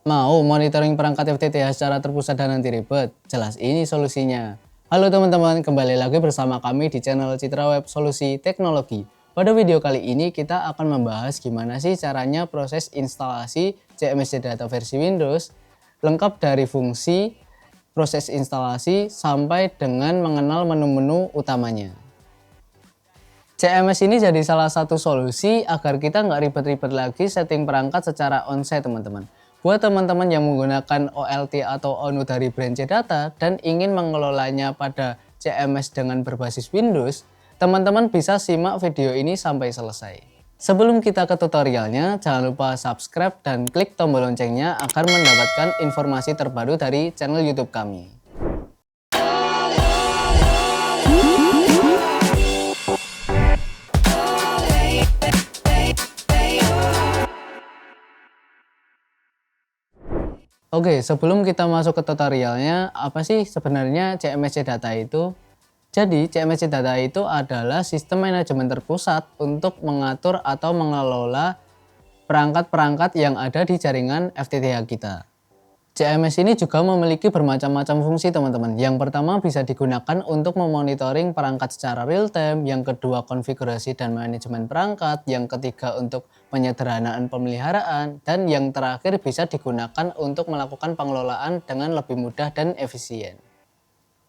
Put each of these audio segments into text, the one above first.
Mau monitoring perangkat FTTH secara terpusat dan anti ribet? Jelas ini solusinya. Halo teman-teman, kembali lagi bersama kami di channel Citra Web Solusi Teknologi. Pada video kali ini kita akan membahas gimana sih caranya proses instalasi CMS Data versi Windows, lengkap dari fungsi, proses instalasi, sampai dengan mengenal menu-menu utamanya. CMS ini jadi salah satu solusi agar kita nggak ribet-ribet lagi setting perangkat secara onsite teman-teman. Buat teman-teman yang menggunakan OLT atau ONU dari brand Data dan ingin mengelolanya pada CMS dengan berbasis Windows, teman-teman bisa simak video ini sampai selesai. Sebelum kita ke tutorialnya, jangan lupa subscribe dan klik tombol loncengnya agar mendapatkan informasi terbaru dari channel YouTube kami. Oke, sebelum kita masuk ke tutorialnya, apa sih sebenarnya CMS Data itu? Jadi, CMS Data itu adalah sistem manajemen terpusat untuk mengatur atau mengelola perangkat-perangkat yang ada di jaringan FTTH kita. CMS ini juga memiliki bermacam-macam fungsi teman-teman. Yang pertama bisa digunakan untuk memonitoring perangkat secara real time, yang kedua konfigurasi dan manajemen perangkat, yang ketiga untuk penyederhanaan pemeliharaan, dan yang terakhir bisa digunakan untuk melakukan pengelolaan dengan lebih mudah dan efisien.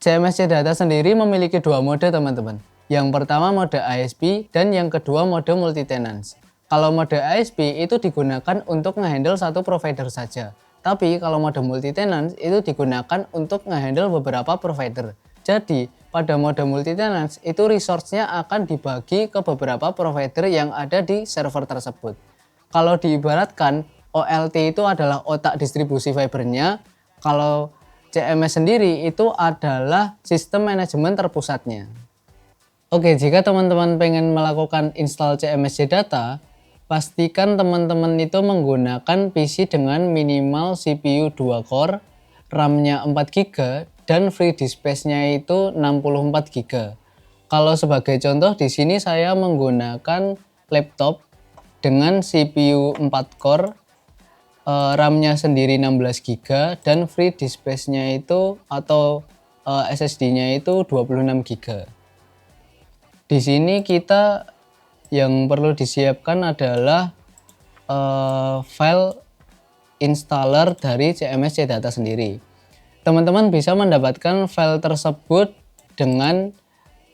CMS Data sendiri memiliki dua mode teman-teman. Yang pertama mode ASP dan yang kedua mode multi-tenance. Kalau mode ASP itu digunakan untuk ngehandle satu provider saja. Tapi kalau mode multi-tenance itu digunakan untuk ngehandle beberapa provider. Jadi pada mode multi-tenance itu resource-nya akan dibagi ke beberapa provider yang ada di server tersebut. Kalau diibaratkan OLT itu adalah otak distribusi fibernya, kalau CMS sendiri itu adalah sistem manajemen terpusatnya. Oke, jika teman-teman pengen melakukan install CMS Data, pastikan teman-teman itu menggunakan PC dengan minimal CPU 2 core, RAM-nya 4 GB, dan free disk space-nya itu 64 GB. Kalau sebagai contoh di sini saya menggunakan laptop dengan CPU 4 core, RAM-nya sendiri 16 GB dan free disk space-nya itu atau SSD-nya itu 26 GB. Di sini kita yang perlu disiapkan adalah file installer dari CMS Data sendiri. Teman-teman bisa mendapatkan file tersebut dengan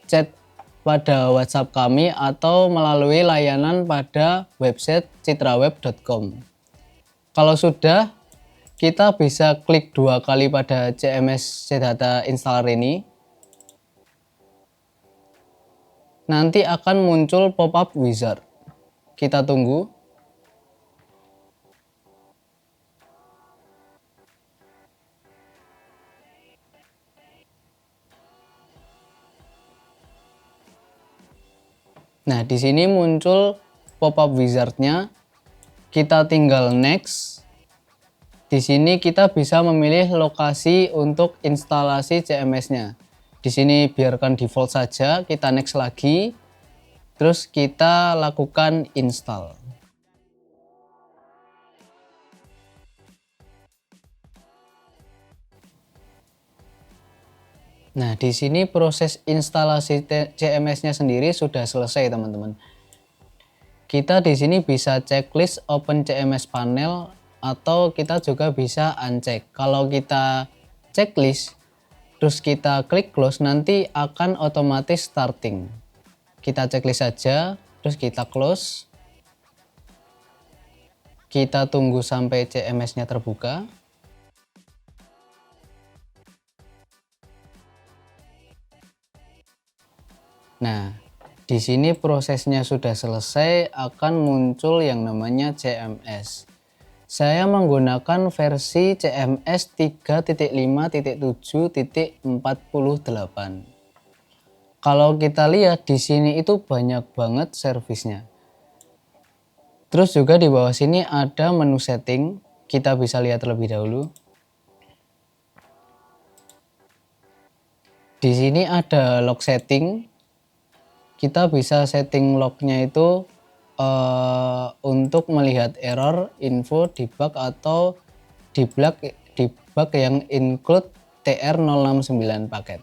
chat pada WhatsApp kami atau melalui layanan pada website citraweb.com. Kalau sudah, kita bisa klik 2 kali pada CMS Data installer ini. Nanti akan muncul pop-up wizard. Kita tunggu. Nah, di sini muncul pop-up wizard-nya. Kita tinggal next. Di sini kita bisa memilih lokasi untuk instalasi CMS-nya. Di sini biarkan default saja, kita next lagi. Terus kita lakukan install. Nah, di sini proses instalasi CMS-nya sendiri sudah selesai, teman-teman. Kita di sini bisa checklist open CMS panel atau kita juga bisa uncheck. Kalau kita checklist terus kita klik close, nanti akan otomatis starting. Kita checklist saja, terus kita close. Kita tunggu sampai CMS-nya terbuka. Nah, di sini prosesnya sudah selesai, akan muncul yang namanya CMS. Saya menggunakan versi CMS 3.5.7.48. Kalau kita lihat di sini itu banyak banget servisnya. Terus juga di bawah sini ada menu setting, kita bisa lihat terlebih dahulu. Di sini ada log setting. Kita bisa setting lognya itu untuk melihat error, info, debug, atau debug yang include TR069 paket.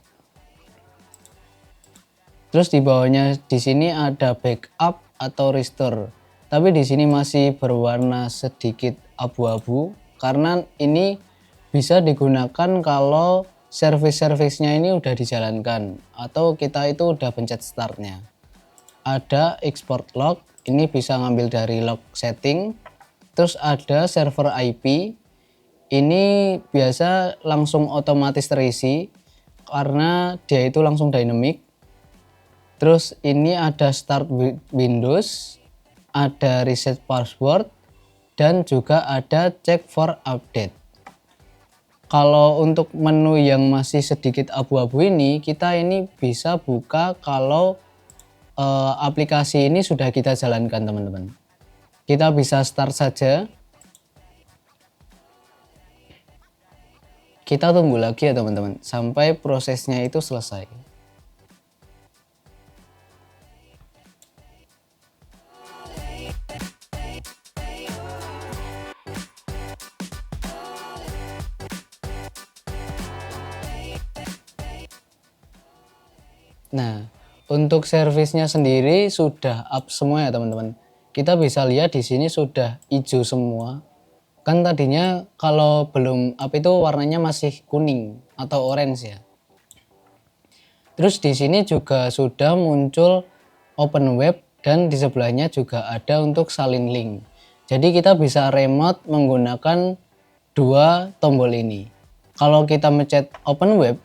Terus di bawahnya di sini ada backup atau restore. Tapi di sini masih berwarna sedikit abu-abu karena ini bisa digunakan kalau service-servicenya ini udah dijalankan atau kita itu udah pencet startnya. Ada export log, ini bisa ngambil dari log setting. Terus ada server IP, ini biasa langsung otomatis terisi karena dia itu langsung dynamic. Terus ini ada start Windows, ada reset password, dan juga ada check for update. Kalau untuk menu yang masih sedikit abu-abu ini, kita ini bisa buka kalau aplikasi ini sudah kita jalankan teman-teman. Kita bisa start saja. Kita tunggu lagi ya teman-teman, sampai prosesnya itu selesai. Nah, untuk servisnya sendiri sudah up semua ya teman-teman. Kita bisa lihat di sini sudah hijau semua. Kan tadinya kalau belum up itu warnanya masih kuning atau orange ya. Terus di sini juga sudah muncul open web dan di sebelahnya juga ada untuk salin link. Jadi kita bisa remote menggunakan dua tombol ini. Kalau kita mencet open web,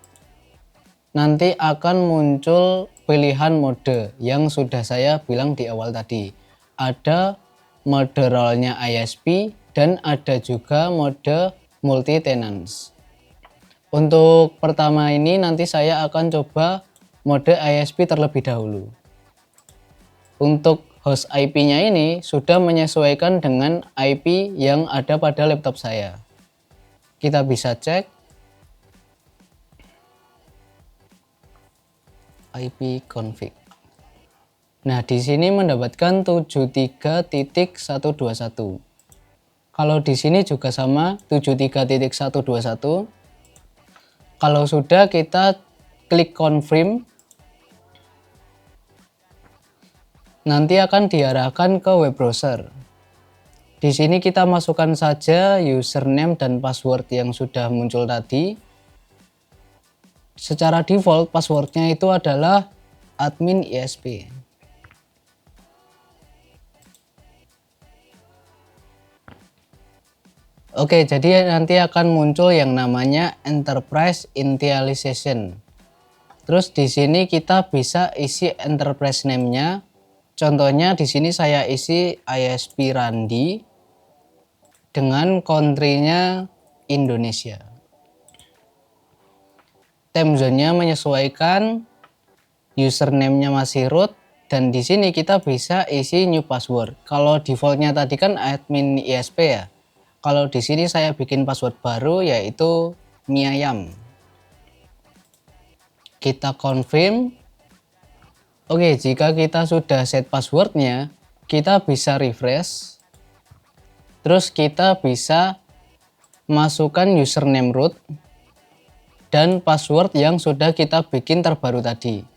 nanti akan muncul pilihan mode yang sudah saya bilang di awal tadi. Ada mode role-nya ISP dan ada juga mode multi tenants. Untuk pertama ini nanti saya akan coba mode ISP terlebih dahulu. Untuk host IP-nya ini sudah menyesuaikan dengan IP yang ada pada laptop saya. Kita bisa cek IP config. Nah, di sini mendapatkan 73.121. Kalau di sini juga sama 73.121. Kalau sudah kita klik confirm. Nanti akan diarahkan ke web browser. Di sini kita masukkan saja username dan password yang sudah muncul tadi. Secara default passwordnya itu adalah admin ISP. Oke, jadi nanti akan muncul yang namanya Enterprise Initialization. Terus di sini kita bisa isi enterprise name-nya. Contohnya di sini saya isi ISP Randi dengan country-nya Indonesia. Time zone-nya menyesuaikan, username-nya masih root, dan di sini kita bisa isi new password. Kalau default-nya tadi kan admin ISP ya. Kalau di sini saya bikin password baru yaitu miayam. Kita confirm. Oke, jika kita sudah set passwordnya, kita bisa refresh. Terus kita bisa masukkan username root dan password yang sudah kita bikin terbaru tadi.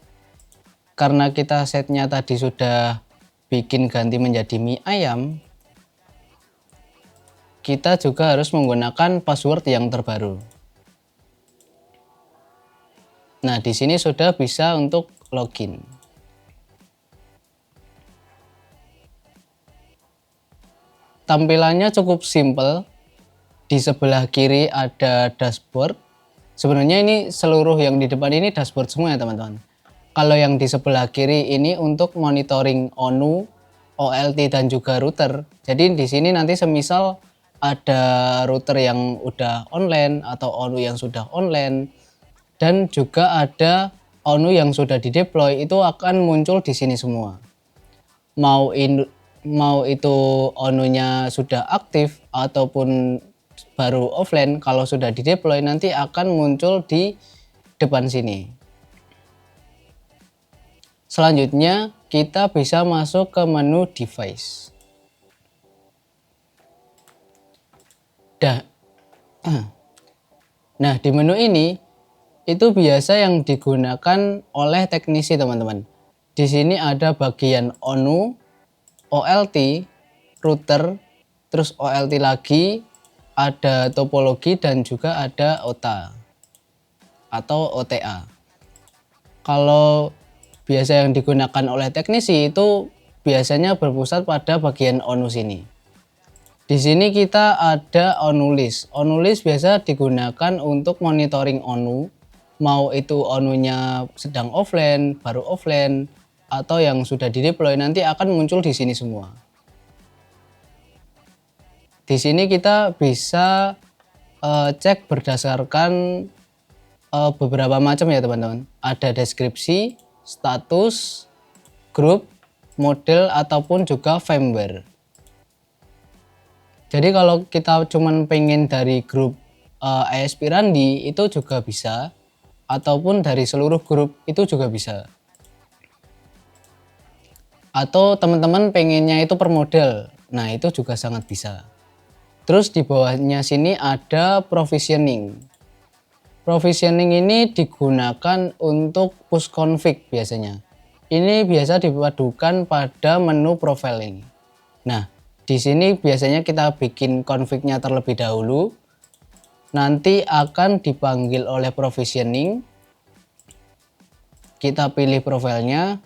Karena kita setnya tadi sudah bikin ganti menjadi mie ayam, kita juga harus menggunakan password yang terbaru. Nah, di sini sudah bisa untuk login. Tampilannya cukup simple. Di sebelah kiri ada dashboard. Sebenarnya ini seluruh yang di depan ini dashboard semua ya teman-teman. Kalau yang di sebelah kiri ini untuk monitoring ONU, OLT dan juga router. Jadi di sini nanti semisal ada router yang udah online atau ONU yang sudah online dan juga ada ONU yang sudah dideploy itu akan muncul di sini semua. Mau itu ONU-nya sudah aktif ataupun baru offline, kalau sudah dideploy nanti akan muncul di depan sini. Selanjutnya kita bisa masuk ke menu device. Nah, di menu ini itu biasa yang digunakan oleh teknisi teman-teman. Di sini ada bagian ONU, OLT, router, terus OLT lagi, ada topologi dan juga ada OTA atau OTA. Kalau biasa yang digunakan oleh teknisi itu biasanya berpusat pada bagian ONU sini. Di sini kita ada ONU list. ONU list biasa digunakan untuk monitoring ONU, mau itu ONU-nya sedang offline, baru offline, atau yang sudah di-deploy nanti akan muncul di sini semua. Di sini kita bisa cek berdasarkan beberapa macam ya teman-teman. Ada deskripsi, status, grup, model ataupun juga firmware. Jadi kalau kita cuman pengen dari grup ISP Randi itu juga bisa, ataupun dari seluruh grup itu juga bisa. Atau teman-teman pengennya itu per model, nah itu juga sangat bisa. Terus di bawahnya sini ada provisioning. Provisioning ini digunakan untuk push config biasanya. Ini biasa dipadukan pada menu profiling. Nah, di sini biasanya kita bikin config-nya terlebih dahulu. Nanti akan dipanggil oleh provisioning. Kita pilih profilnya,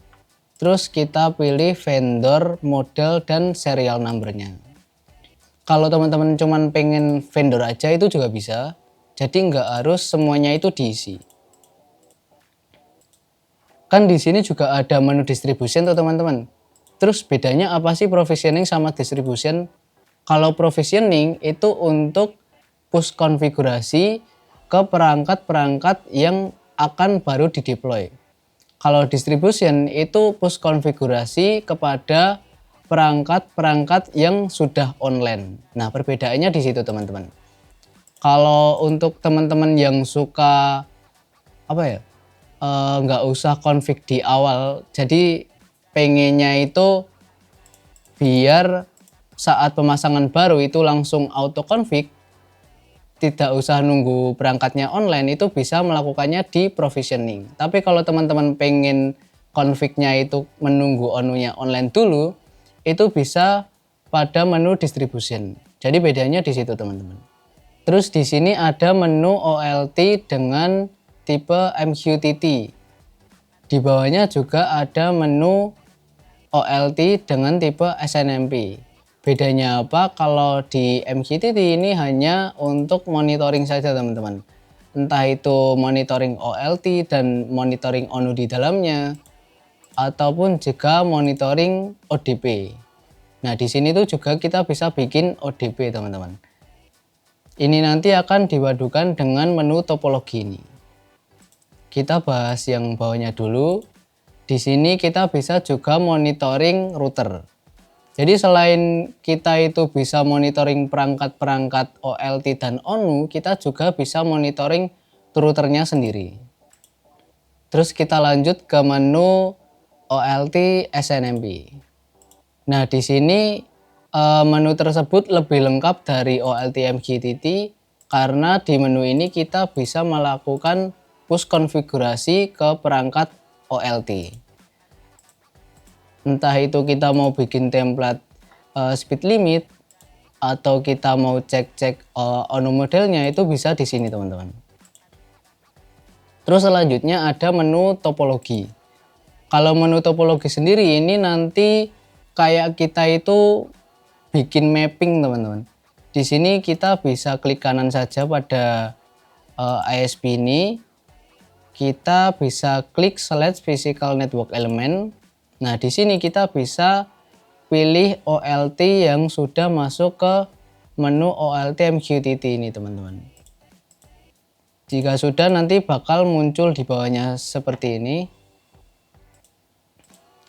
terus kita pilih vendor, model, dan serial number-nya. Kalau teman-teman cuman pengen vendor aja itu juga bisa. Jadi nggak harus semuanya itu diisi. Kan di sini juga ada menu distribution tuh teman-teman. Terus bedanya apa sih provisioning sama distribution? Kalau provisioning itu untuk push konfigurasi ke perangkat-perangkat yang akan baru dideploy. Kalau distribution itu push konfigurasi kepada perangkat-perangkat yang sudah online. Nah, perbedaannya di situ teman-teman. Kalau untuk teman-teman yang suka nggak usah config di awal, jadi pengennya itu biar saat pemasangan baru itu langsung auto config, tidak usah nunggu perangkatnya online, itu bisa melakukannya di provisioning. Tapi kalau teman-teman pengen config-nya itu menunggu ONU-nya online dulu, itu bisa pada menu distribution. Jadi bedanya di situ teman-teman. Terus di sini ada menu OLT dengan tipe MQTT. Di bawahnya juga ada menu OLT dengan tipe SNMP. Bedanya apa? Kalau di MQTT ini hanya untuk monitoring saja teman-teman. Entah itu monitoring OLT dan monitoring ONU di dalamnya, ataupun juga monitoring ODP. Nah di sini tuh juga kita bisa bikin ODP teman-teman. Ini nanti akan dipadukan dengan menu topologi ini. Kita bahas yang bawahnya dulu. Di sini kita bisa juga monitoring router. Jadi selain kita itu bisa monitoring perangkat-perangkat OLT dan ONU, kita juga bisa monitoring routernya sendiri. Terus kita lanjut ke menu OLT SNMP. Nah di sini menu tersebut lebih lengkap dari OLT MQTT karena di menu ini kita bisa melakukan push konfigurasi ke perangkat OLT. Entah itu kita mau bikin template speed limit atau kita mau cek-cek ONU modelnya, itu bisa di sini teman-teman. Terus selanjutnya ada menu topologi. Kalau menu topologi sendiri ini nanti kayak kita itu bikin mapping teman-teman. Di sini kita bisa klik kanan saja pada ISP ini. Kita bisa klik select physical network element. Nah, di sini kita bisa pilih OLT yang sudah masuk ke menu OLT MQTT ini teman-teman. Jika sudah nanti bakal muncul di bawahnya seperti ini.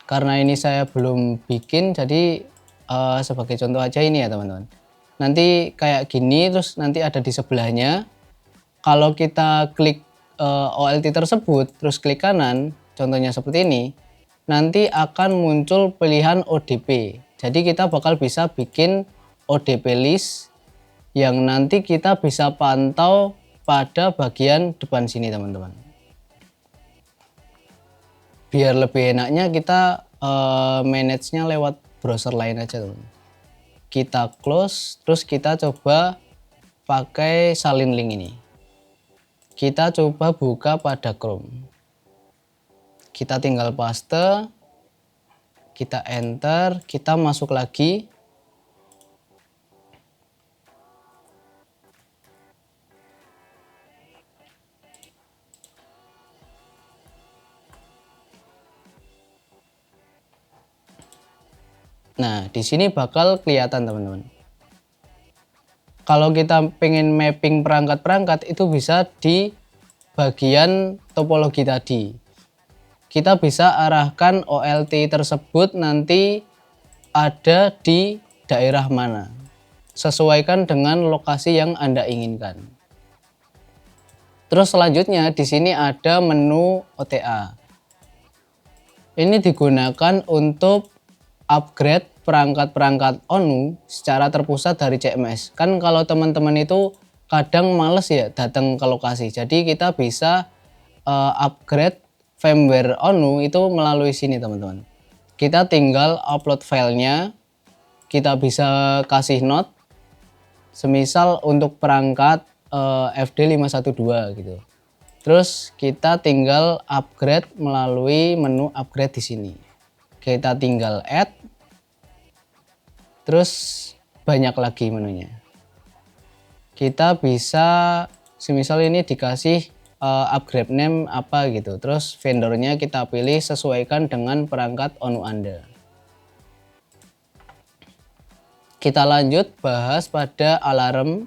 Karena ini saya belum bikin, jadi sebagai contoh aja ini ya teman-teman. Nanti kayak gini, terus nanti ada di sebelahnya. Kalau kita klik OLT tersebut, terus klik kanan, contohnya seperti ini, nanti akan muncul pilihan ODP. Jadi kita bakal bisa bikin ODP list yang nanti kita bisa pantau pada bagian depan sini teman-teman. Biar lebih enaknya kita manage-nya lewat browser lain aja teman. Kita close, terus kita coba pakai salin link ini. Kita coba buka pada Chrome. Kita tinggal paste, kita enter, kita masuk lagi. Nah, di sini bakal kelihatan teman-teman. Kalau kita pengen mapping perangkat-perangkat itu bisa di bagian topologi tadi. Kita bisa arahkan OLT tersebut nanti ada di daerah mana. Sesuaikan dengan lokasi yang Anda inginkan. Terus selanjutnya di sini ada menu OTA. Ini digunakan untuk upgrade perangkat-perangkat ONU secara terpusat dari CMS. Kan kalau teman-teman itu kadang males ya datang ke lokasi. Jadi kita bisa upgrade firmware ONU itu melalui sini teman-teman. Kita tinggal upload filenya. Kita bisa kasih note. Semisal untuk perangkat FD512 gitu. Terus kita tinggal upgrade melalui menu upgrade di sini. Kita tinggal add, terus banyak lagi menunya. Kita bisa semisal ini dikasih upgrade name apa gitu, terus vendornya kita pilih sesuaikan dengan perangkat ONU Anda. Kita lanjut bahas pada alarm.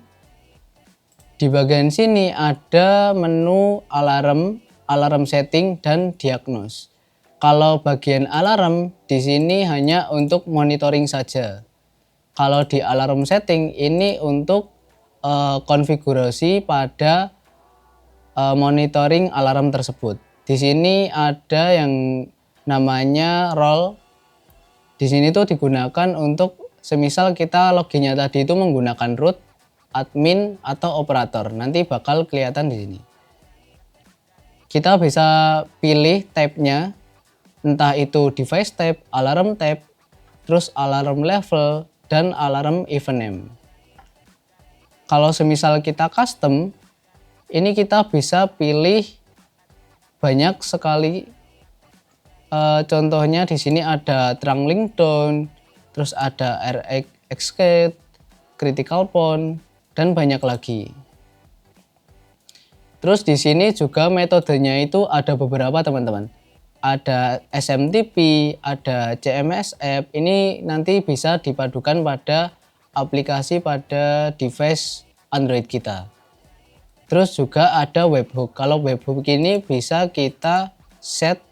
Di bagian sini ada menu alarm setting dan diagnose. Kalau bagian alarm di sini hanya untuk monitoring saja. Kalau di alarm setting ini untuk konfigurasi pada monitoring alarm tersebut. Di sini ada yang namanya role. Di sini tuh digunakan untuk semisal kita loginnya tadi itu menggunakan root, admin atau operator. Nanti bakal kelihatan di sini. Kita bisa pilih tab-nya. Entah itu device tab, alarm tab, terus alarm level, dan alarm event name. Kalau semisal kita custom, ini kita bisa pilih banyak sekali. Contohnya di sini ada trunk link down, terus ada RX critical point, dan banyak lagi. Terus di sini juga metodenya itu ada beberapa teman-teman. Ada SMTP, ada CMS app, ini nanti bisa dipadukan pada aplikasi pada device Android kita. Terus juga ada webhook. Kalau webhook ini bisa kita set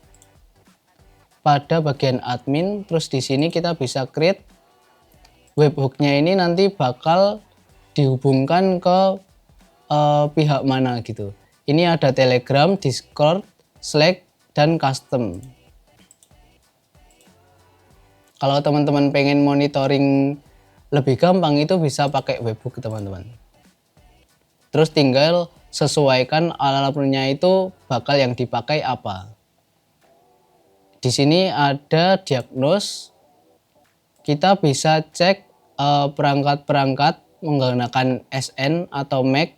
pada bagian admin, terus di sini kita bisa create webhooknya ini nanti bakal dihubungkan ke pihak mana gitu. Ini ada Telegram, Discord, Slack, dan custom. Kalau teman-teman pengen monitoring lebih gampang itu bisa pakai webhook teman-teman. Terus tinggal sesuaikan alarmnya itu bakal yang dipakai apa. Di sini ada diagnose. Kita bisa cek perangkat-perangkat menggunakan SN atau MAC.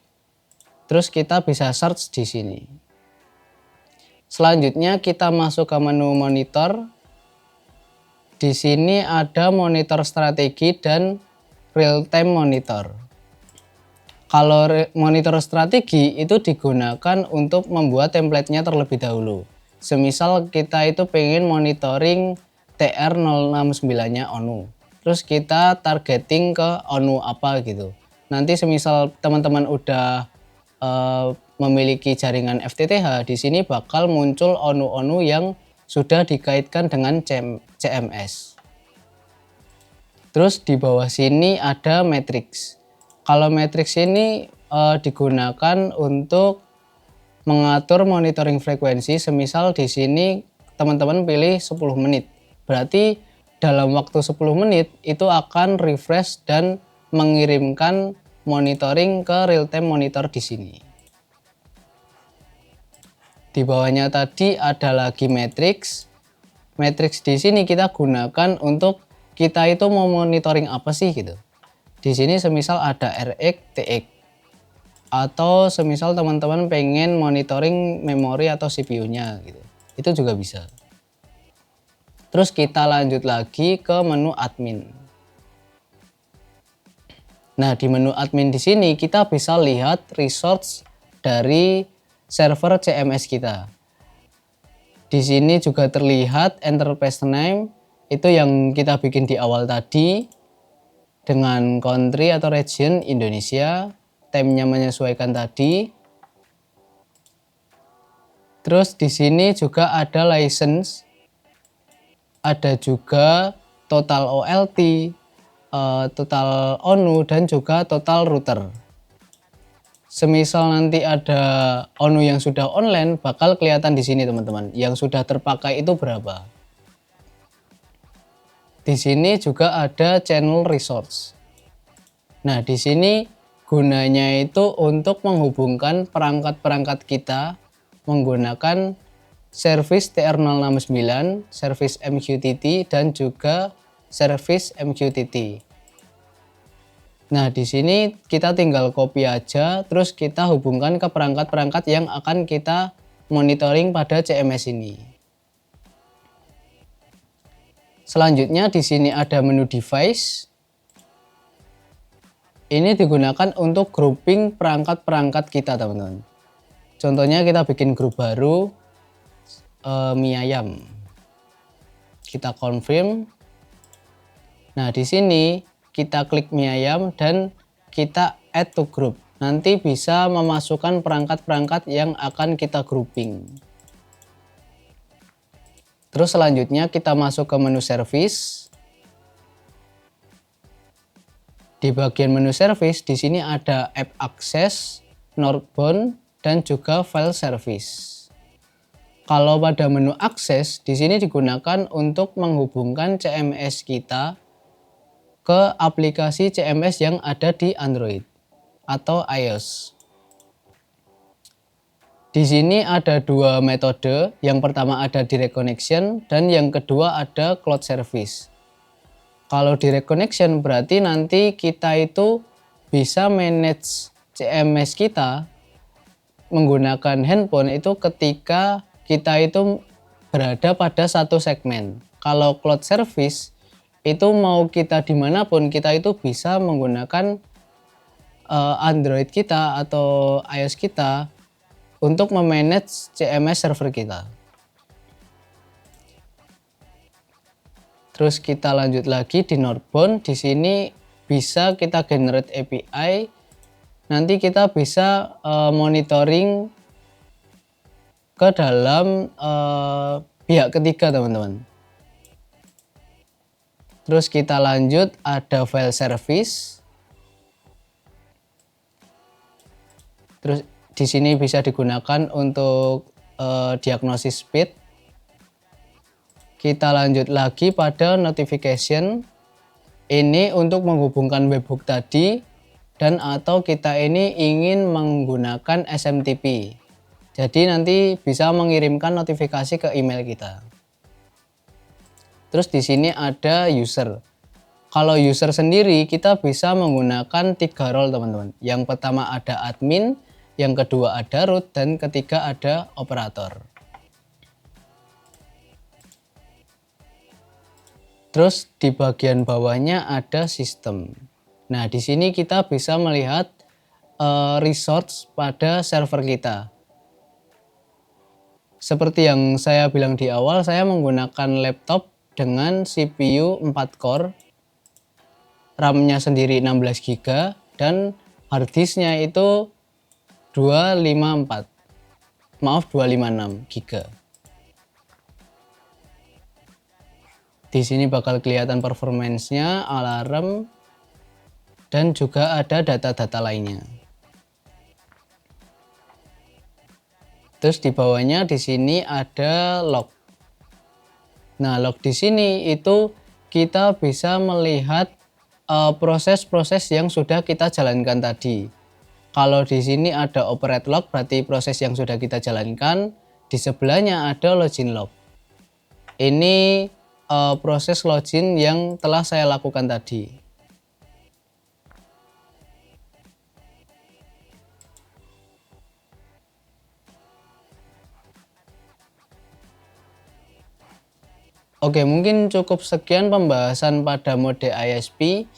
Terus kita bisa search di sini. Selanjutnya kita masuk ke menu monitor. Di sini ada monitor strategi dan real time monitor. Kalau monitor strategi itu digunakan untuk membuat template-nya terlebih dahulu. Semisal kita itu pengen monitoring TR069-nya ONU. Terus kita targeting ke ONU apa gitu. Nanti semisal teman-teman udah memiliki jaringan FTTH, di sini bakal muncul ONU-ONU yang sudah dikaitkan dengan CMS. Terus di bawah sini ada matrix. Kalau matrix ini digunakan untuk mengatur monitoring frekuensi. Semisal di sini teman-teman pilih 10 menit. Berarti dalam waktu 10 menit itu akan refresh dan mengirimkan monitoring ke real time monitor di sini. Di bawahnya tadi ada lagi matrix. Matrix di sini kita gunakan untuk kita itu mau monitoring apa sih gitu. Di sini semisal ada RX, TX, atau semisal teman-teman pengen monitoring memori atau CPU-nya gitu. Itu juga bisa. Terus kita lanjut lagi ke menu admin. Nah, di menu admin di sini kita bisa lihat resource dari server CMS kita. Di sini juga terlihat enterprise name itu yang kita bikin di awal tadi dengan country atau region Indonesia, time-nya menyesuaikan tadi. Terus di sini juga ada license, ada juga total OLT, total ONU, dan juga total router. Semisal nanti ada ONU yang sudah online, bakal kelihatan di sini teman-teman. Yang sudah terpakai itu berapa. Di sini juga ada channel resource. Nah, di sini gunanya itu untuk menghubungkan perangkat-perangkat kita menggunakan service TR069, service MQTT, dan juga service MQTT. Nah, di sini kita tinggal copy aja, terus kita hubungkan ke perangkat-perangkat yang akan kita monitoring pada CMS ini. Selanjutnya di sini ada menu device. Ini digunakan untuk grouping perangkat-perangkat kita, teman-teman. Contohnya kita bikin grup baru, mie ayam. Kita confirm. Nah, di sini kita klik mie ayam dan kita add to group. Nanti bisa memasukkan perangkat-perangkat yang akan kita grouping. Terus selanjutnya kita masuk ke menu service. Di bagian menu service di sini ada app access, northbound, dan juga file service. Kalau pada menu akses di sini digunakan untuk menghubungkan CMS kita ke aplikasi CMS yang ada di Android atau iOS. Di sini ada dua metode, yang pertama ada direct connection dan yang kedua ada cloud service. Kalau direct connection berarti nanti kita itu bisa manage CMS kita menggunakan handphone itu ketika kita itu berada pada satu segmen. Kalau cloud service itu mau kita dimanapun kita itu bisa menggunakan Android kita atau iOS kita untuk memanage CMS server kita. Terus kita lanjut lagi di northbound. Di sini bisa kita generate API. Nanti kita bisa monitoring ke dalam pihak ketiga, teman-teman. Terus kita lanjut ada file service. Terus di sini bisa digunakan untuk diagnosis speed. Kita lanjut lagi pada notification. Ini untuk menghubungkan webhook tadi dan atau kita ini ingin menggunakan SMTP. Jadi nanti bisa mengirimkan notifikasi ke email kita. Terus di sini ada user. Kalau user sendiri kita bisa menggunakan 3 role, teman-teman. Yang pertama ada admin, yang kedua ada root, dan ketiga ada operator. Terus di bagian bawahnya ada sistem. Nah, di sini kita bisa melihat resource pada server kita. Seperti yang saya bilang di awal, saya menggunakan laptop dengan CPU 4 core, RAM-nya sendiri 16 GB, dan harddisknya itu 256 GB. Di sini bakal kelihatan performance-nya, alarm, dan juga ada data-data lainnya. Terus di bawahnya di sini ada log. Nah, log di sini itu kita bisa melihat proses-proses yang sudah kita jalankan tadi. Kalau di sini ada operate log berarti proses yang sudah kita jalankan, di sebelahnya ada login log. Ini proses login yang telah saya lakukan tadi. Oke, mungkin cukup sekian pembahasan pada mode ISP.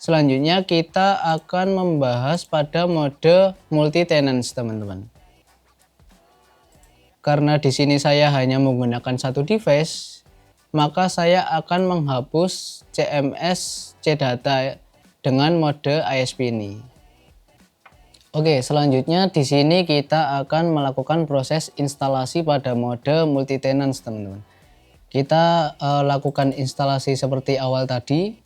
Selanjutnya kita akan membahas pada mode multi tenants, teman-teman. Karena di sini saya hanya menggunakan satu device, maka saya akan menghapus CMS CData dengan mode ISP ini. Oke, selanjutnya di sini kita akan melakukan proses instalasi pada mode multi tenants, teman-teman. Kita lakukan instalasi seperti awal tadi.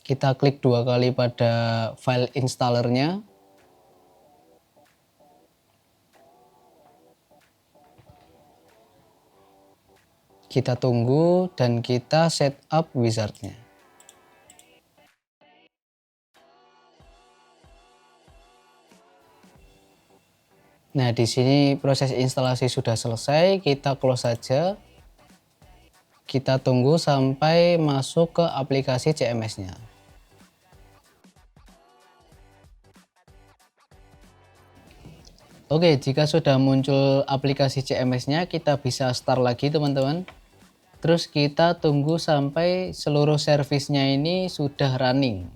Kita klik 2 kali pada file installernya. Kita tunggu dan kita setup wizardnya. Nah, di sini proses instalasi sudah selesai, kita close saja. Kita tunggu sampai masuk ke aplikasi CMS-nya. Oke, jika sudah muncul aplikasi CMS-nya, kita bisa start lagi, teman-teman. Terus kita tunggu sampai seluruh servisnya ini sudah running.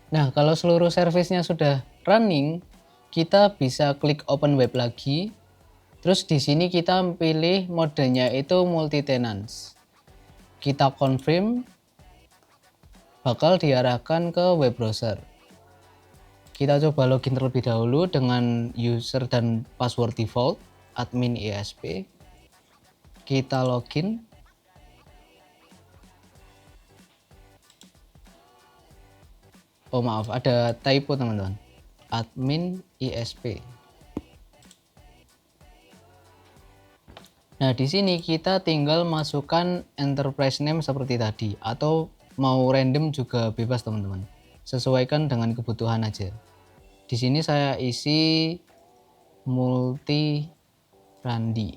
Nah, kalau seluruh servisnya sudah running, kita bisa klik open web lagi. Terus di sini kita pilih modenya itu multi tenants. Kita confirm, bakal diarahkan ke web browser. Kita coba login terlebih dahulu dengan user dan password default admin ISP. Kita login. Oh maaf, ada typo teman-teman. Admin ISP. Nah, di sini kita tinggal masukkan enterprise name seperti tadi, atau mau random juga bebas teman-teman. Sesuaikan dengan kebutuhan aja. Di sini saya isi multi randi.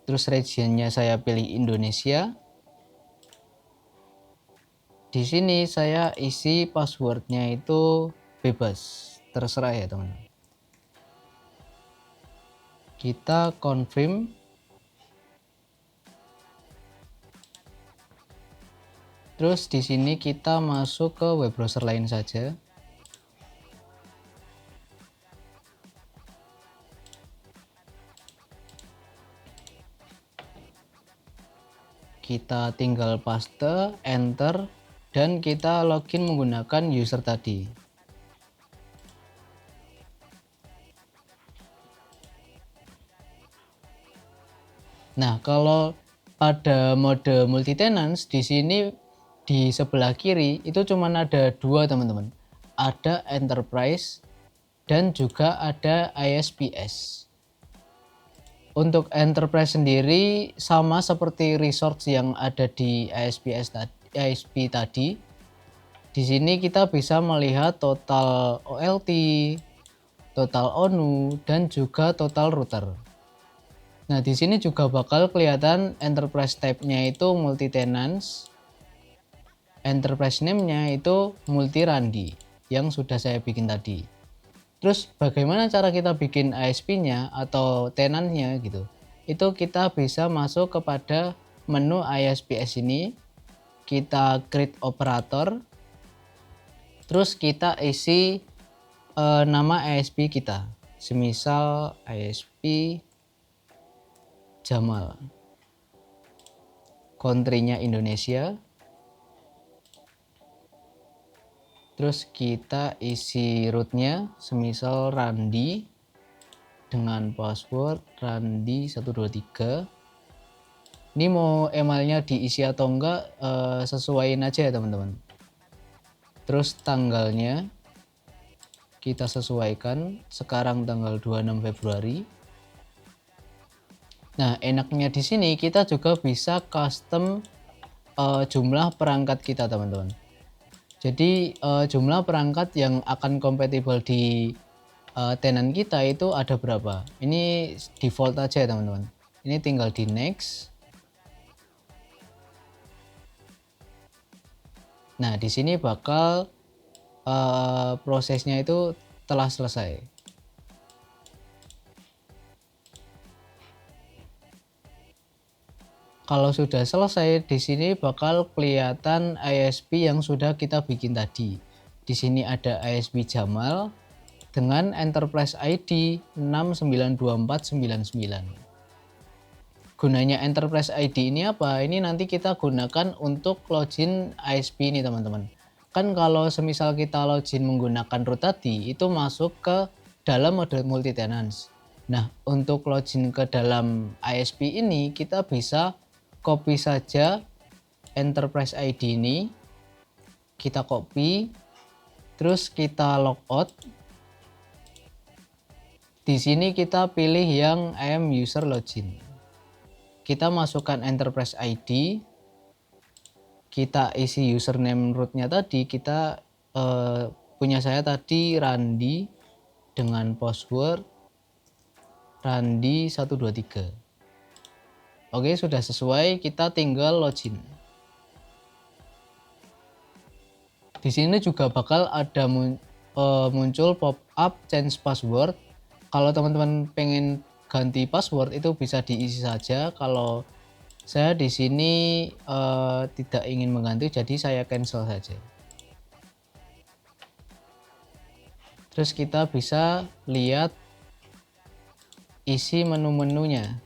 Terus regionnya saya pilih Indonesia. Di sini saya isi passwordnya itu bebas, terserah ya teman-teman. Kita confirm. Terus di sini kita masuk ke web browser lain saja. Kita tinggal paste, enter, dan kita login menggunakan user tadi. Nah, kalau pada mode multi tenants di sini di sebelah kiri itu cuma ada dua teman-teman. Ada enterprise dan juga ada ISPS. Untuk enterprise sendiri sama seperti resource yang ada di ISP tadi. Di sini kita bisa melihat total OLT, total ONU, dan juga total router. Nah, di sini juga bakal kelihatan enterprise type-nya itu multi tenants. Enterprise name-nya itu multi randi yang sudah saya bikin tadi. Terus bagaimana cara kita bikin ISP-nya atau tenant-nya gitu? Itu kita bisa masuk kepada menu ISPS ini. Kita create operator. Terus kita isi nama ISP kita. Semisal ISP Jamal. Country-nya Indonesia. Terus kita isi rootnya, semisal Randi dengan password Randi123. Ini mau emailnya diisi atau enggak, sesuaiin aja ya teman-teman. Terus tanggalnya, kita sesuaikan. Sekarang tanggal 26 Februari. Nah, enaknya di sini kita juga bisa custom jumlah perangkat kita, teman-teman. Jadi jumlah perangkat yang akan kompatibel di tenan kita itu ada berapa? Ini default aja, teman-teman. Ini tinggal di next. Nah, di sini bakal prosesnya itu telah selesai. Kalau sudah selesai, di sini bakal kelihatan ISP yang sudah kita bikin tadi. Di sini ada ISP Jamal dengan Enterprise ID 692499. Gunanya Enterprise ID ini apa? Ini nanti kita gunakan untuk login ISP ini, teman-teman. Kan kalau semisal kita login menggunakan root tadi, itu masuk ke dalam mode multi tenants. Nah, untuk login ke dalam ISP ini, kita bisa copy saja Enterprise ID ini, kita copy, terus kita logout. Di sini kita pilih yang am user login. Kita masukkan Enterprise ID, kita isi username rootnya tadi, kita punya saya tadi Randi dengan password Randi123. Oke, sudah sesuai, kita tinggal login. Di sini juga bakal ada muncul pop-up change password. Kalau teman-teman pengen ganti password itu bisa diisi saja. Kalau saya di sini tidak ingin mengganti, jadi saya cancel saja. Terus kita bisa lihat isi menu-menunya.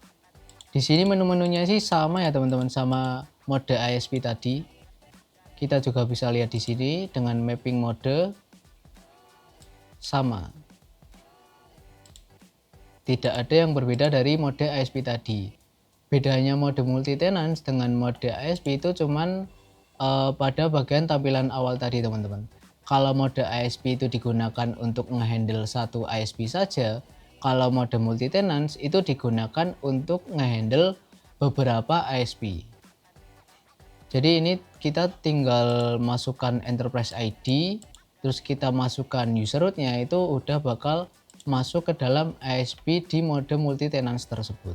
Di sini menu-menunya sih sama ya, teman-teman, sama mode ISP tadi. Kita juga bisa lihat di sini dengan mapping mode sama. Tidak ada yang berbeda dari mode ISP tadi. Bedanya mode multi tenants dengan mode ISP itu cuman pada bagian tampilan awal tadi, teman-teman. Kalau mode ISP itu digunakan untuk ngehandle satu ISP saja, kalau mode multi tenants itu digunakan untuk ngehandle beberapa ISP. Jadi ini kita tinggal masukkan Enterprise ID, terus kita masukkan user rootnya, itu udah bakal masuk ke dalam ISP di mode multi tenants tersebut.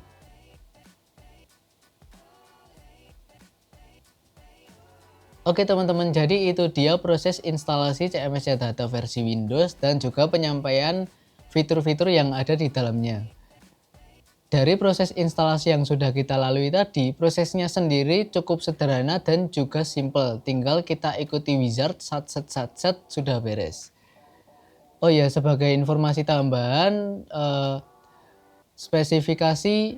Oke, teman-teman, jadi itu dia proses instalasi CMS Data versi Windows dan juga penyampaian fitur-fitur yang ada di dalamnya. Dari proses instalasi yang sudah kita lalui tadi, prosesnya sendiri cukup sederhana dan juga simple. Tinggal kita ikuti wizard, sat-set sudah beres. Oh ya, sebagai informasi tambahan, spesifikasi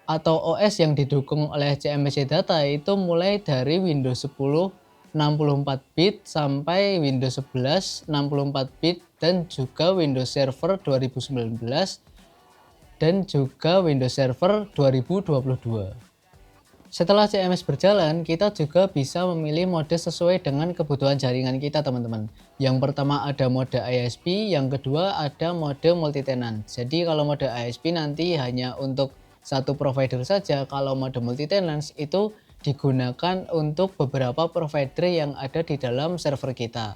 atau OS yang didukung oleh CMS Data itu mulai dari Windows 10 64-bit sampai Windows 11 64-bit dan juga Windows Server 2019 dan juga Windows Server 2022. Setelah CMS berjalan, kita juga bisa memilih mode sesuai dengan kebutuhan jaringan kita, teman-teman. Yang pertama ada mode ISP, yang kedua ada mode multi tenant. Jadi kalau mode ISP nanti hanya untuk satu provider saja, kalau mode multi tenant itu digunakan untuk beberapa provider yang ada di dalam server kita.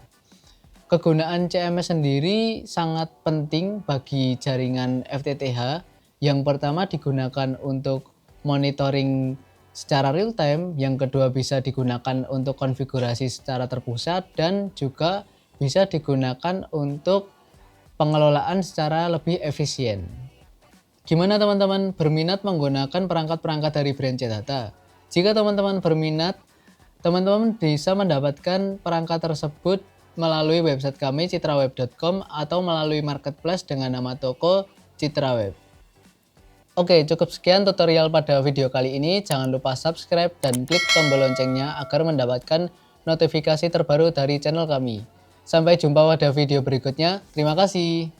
Kegunaan CMS sendiri sangat penting bagi jaringan FTTH. Yang pertama digunakan untuk monitoring secara real time, yang kedua bisa digunakan untuk konfigurasi secara terpusat, dan juga bisa digunakan untuk pengelolaan secara lebih efisien. Gimana teman-teman, berminat menggunakan perangkat-perangkat dari Branch Data? Jika teman-teman berminat, teman-teman bisa mendapatkan perangkat tersebut melalui website kami citraweb.com atau melalui marketplace dengan nama toko Citraweb. Oke, cukup sekian tutorial pada video kali ini. Jangan lupa subscribe dan klik tombol loncengnya agar mendapatkan notifikasi terbaru dari channel kami. Sampai jumpa pada video berikutnya. Terima kasih.